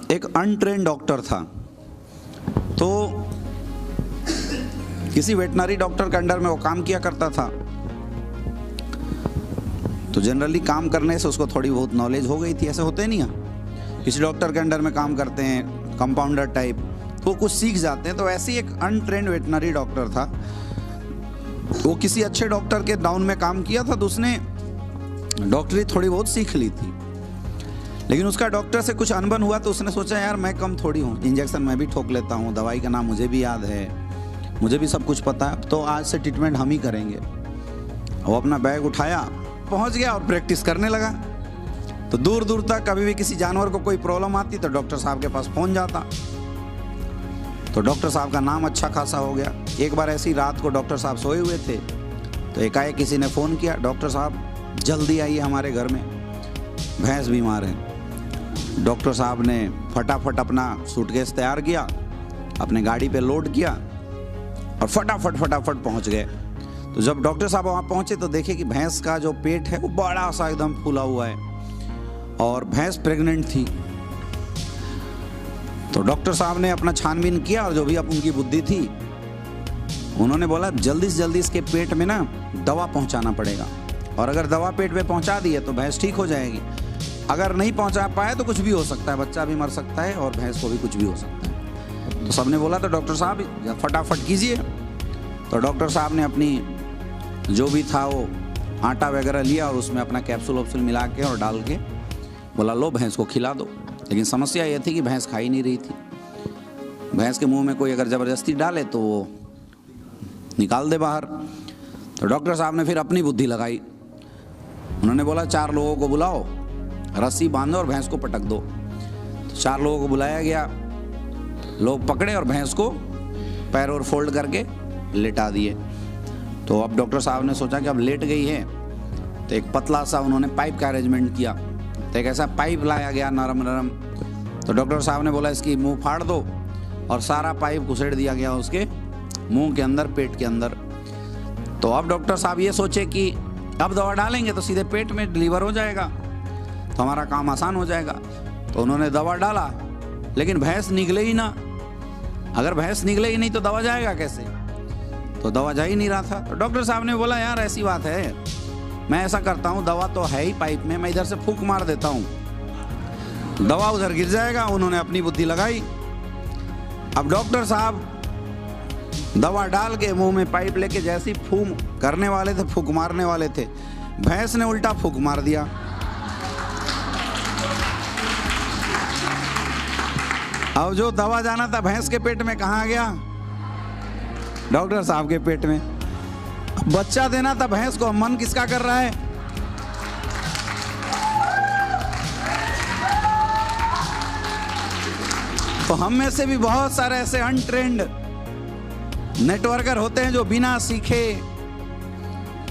एक untrained doctor था, तो किसी वेटनरी डॉक्टर के अंडर में वो काम किया करता था। तो जनरली काम करने से उसको थोड़ी बहुत नॉलेज हो गई थी। ऐसे होते नहीं है, किसी डॉक्टर के अंडर में काम करते हैं कंपाउंडर टाइप, तो कुछ सीख जाते हैं। तो ऐसे ही एक अनट्रेन्ड वेटनरी डॉक्टर था, वो किसी अच्छे डॉक्टर के डाउन में काम किया था, तो उसने डॉक्टरी थोड़ी बहुत सीख ली थी। लेकिन उसका डॉक्टर से कुछ अनबन हुआ, तो उसने सोचा यार मैं कम थोड़ी हूँ, इंजेक्शन मैं भी ठोक लेता हूँ, दवाई का नाम मुझे भी याद है, मुझे भी सब कुछ पता है, तो आज से ट्रीटमेंट हम ही करेंगे। वो अपना बैग उठाया, पहुँच गया और प्रैक्टिस करने लगा। तो दूर दूर तक कभी भी किसी जानवर को कोई प्रॉब्लम आती तो डॉक्टर साहब के पास पहुँच जाता। तो डॉक्टर साहब का नाम अच्छा खासा हो गया। एक बार ऐसी रात को डॉक्टर साहब सोए हुए थे, तो एकाएक किसी ने फ़ोन किया, डॉक्टर साहब जल्दी आइए हमारे घर में, भैंस बीमार है। डॉक्टर साहब ने फटाफट अपना सूटकेस तैयार किया, अपने गाड़ी पे लोड किया और फटाफट पहुंच गए। तो जब डॉक्टर साहब वहाँ पहुँचे तो देखे कि भैंस का जो पेट है वो बड़ा सा एकदम फूला हुआ है और भैंस प्रेग्नेंट थी। तो डॉक्टर साहब ने अपना छानबीन किया और जो भी अब उनकी बुद्धि थी, उन्होंने बोला जल्दी से जल्दी इसके पेट में ना दवा पहुंचाना पड़ेगा, और अगर दवा पेट में पहुंचा दी है तो भैंस ठीक हो जाएगी, अगर नहीं पहुंचा पाए तो कुछ भी हो सकता है, बच्चा भी मर सकता है और भैंस को भी कुछ भी हो सकता है। तो सबने बोला तो डॉक्टर साहब फटाफट कीजिए। तो डॉक्टर साहब ने अपनी जो भी था वो आटा वगैरह लिया और उसमें अपना कैप्सूल वैप्सूल मिला के और डाल के बोला लो भैंस को खिला दो। लेकिन समस्या ये थी कि भैंस खा ही नहीं रही थी। भैंस के मुंह में कोई अगर ज़बरदस्ती डाले तो वो निकाल दे बाहर। तो डॉक्टर साहब ने फिर अपनी बुद्धि लगाई, उन्होंने बोला 4 लोगों को बुलाओ, रस्सी बांधो और भैंस को पटक दो। तो 4 लोगों को बुलाया गया, लोग पकड़े और भैंस को पैर और फोल्ड करके लेटा दिए। तो अब डॉक्टर साहब ने सोचा कि अब लेट गई है, तो एक पतला सा उन्होंने पाइप का अरेंजमेंट किया। तो एक ऐसा पाइप लाया गया नरम। तो डॉक्टर साहब ने बोला इसकी मुंह फाड़ दो, और सारा पाइप घुसेड़ दिया गया उसके मुंह के अंदर, पेट के अंदर। तो अब डॉक्टर साहब ये सोचे कि अब दवा डालेंगे तो सीधे पेट में डिलीवर हो जाएगा, तो हमारा काम आसान हो जाएगा। तो उन्होंने दवा डाला, लेकिन भैंस निकले ही ना। अगर भैंस निकले ही नहीं तो दवा जाएगा कैसे? तो दवा जा ही नहीं रहा था। तो डॉक्टर साहब ने बोला यार ऐसी बात है, मैं ऐसा करता हूँ, दवा तो है ही पाइप में, मैं इधर से फूंक मार देता हूँ, दवा उधर गिर जाएगा। उन्होंने अपनी बुद्धि लगाई। अब डॉक्टर साहब दवा डाल के मुंह में पाइप लेके जैसी फूंक करने वाले थे, फूंक मारने वाले थे, भैंस ने उल्टा फूंक मार दिया। अब जो दवा जाना था भैंस के पेट में कहाँ गया? डॉक्टर साहब के पेट में। बच्चा देना था भैंस को, मन किसका कर रहा है? तो हम में से भी बहुत सारे ऐसे अनट्रेंड नेटवर्कर होते हैं जो बिना सीखे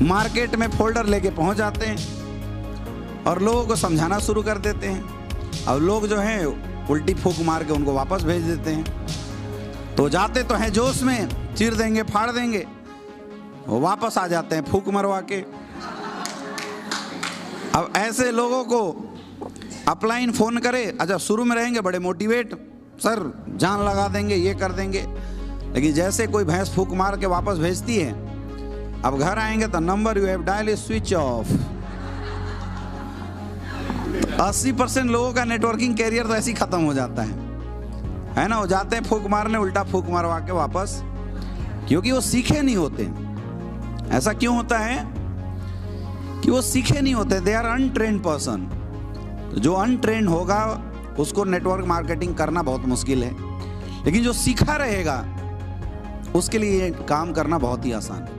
मार्केट में फोल्डर लेके पहुंच जाते हैं और लोगों को समझाना शुरू कर देते हैं। अब लोग जो हैं उल्टी फूंक मार के उनको वापस भेज देते हैं। तो जाते तो हैं जोश में, चीर देंगे, फाड़ देंगे, वो वापस आ जाते हैं फूंक मरवा के। अब ऐसे लोगों को अपलाइन फ़ोन करे, अच्छा शुरू में रहेंगे बड़े मोटिवेट, सर जान लगा देंगे, ये कर देंगे, लेकिन जैसे कोई भैंस फूंक मार के वापस भेजती है, अब घर आएंगे तो number you have dial is switch off. 80% लोगों का नेटवर्किंग कैरियर तो ऐसे ही खत्म हो जाता है ना। वो जाते हैं फूंक मारने, उल्टा फूंक मारवा के वापस, क्योंकि वो सीखे नहीं होते। ऐसा क्यों होता है कि वो सीखे नहीं होते, दे आर अनट्रेन्ड पर्सन। तो जो अनट्रेन्ड होगा उसको नेटवर्क मार्केटिंग करना बहुत मुश्किल है, लेकिन जो सीखा रहेगा उसके लिए काम करना बहुत ही आसान है।